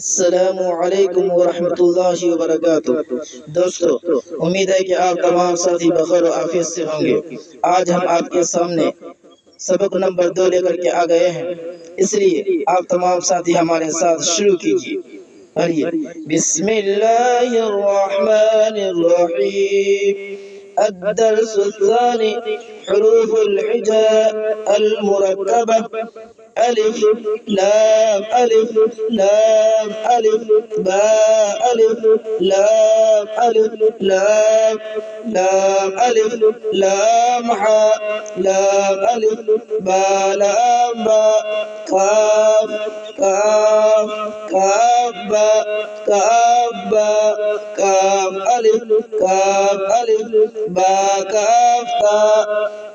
अस्सलामुअलैकुम वरहमतुल्लाहि वबरकातुह। दोस्तों, उम्मीद है कि आप तमाम साथी बखैर और आफियत से होंगे। आज हम आपके सामने सबक नंबर 2 लेकर के आ गए हैं, इसलिए आप तमाम साथी हमारे साथ शुरू कीजिए। पढ़िए, बिस्मिल्लाहिर्रहमानिर्रहीम। الدرس الثاني حروف الحجاء المركبة ألف لام ألف لام ألف باء ألف لام ألف لام لام ألف لام حاء لام ألف باء لام باء كاف كاف كاف باء كاف باء كاف ألف كاف ألف باء كاف تاء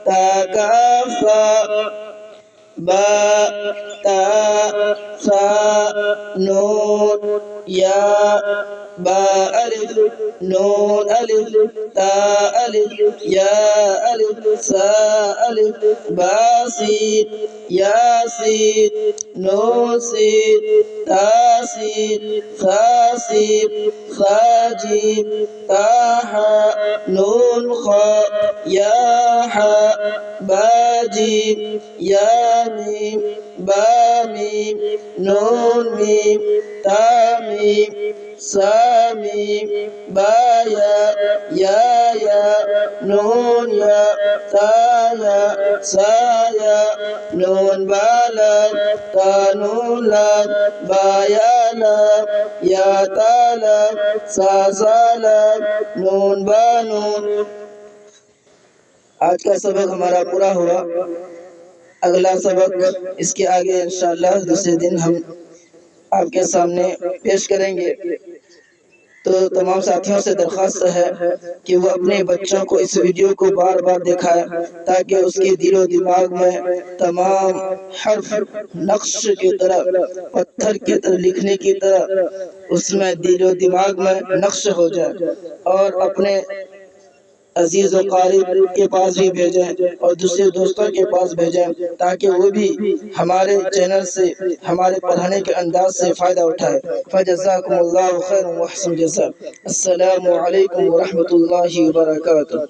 تاء كاف ثاء باء تاء ثاء نون ياء باء ألف نون ألف تاء ألف ياء ألف ساء ألف باء سين ياسين نون سين تاء سين ثاء سين ثاء جيم تاء حاء نون خاء يا حاء باء جيم يا ميم با ميم نون ميم تا ميم سا ميم با يا نون يا تا يا سا يا نون با لام تا نون لام با يا لام يا تا لام سا لام نون با نون। आज का सबक हमारा पूरा हुआ। अगला सबक इसके आगे इंशाअल्लाह दूसरे दिन हम आपके सामने पेश करेंगे। तो तमाम साथियों से दरख्वास्त है कि वो अपने बच्चों को इस वीडियो को बार बार दिखाएं, ताकि उसके दिलो दिमाग में तमाम हर्फ नक्श की तरह, पत्थर की तरह लिखने की तरह उसमें दिलो दिमाग में नक्श हो जाए, और अपने अजीज और क़ारिब के पास भी भेजें और दूसरे दोस्तों के पास भेजें, ताकि वो भी हमारे चैनल से, हमारे पढ़ाने के अंदाज से फ़ायदा उठाए। फ़जज़ाकुमुल्लाहु खैरन व अहसन जज़ा। अस्सलामु अलैकुम व रहमतुल्लाहि व बरकातुहू।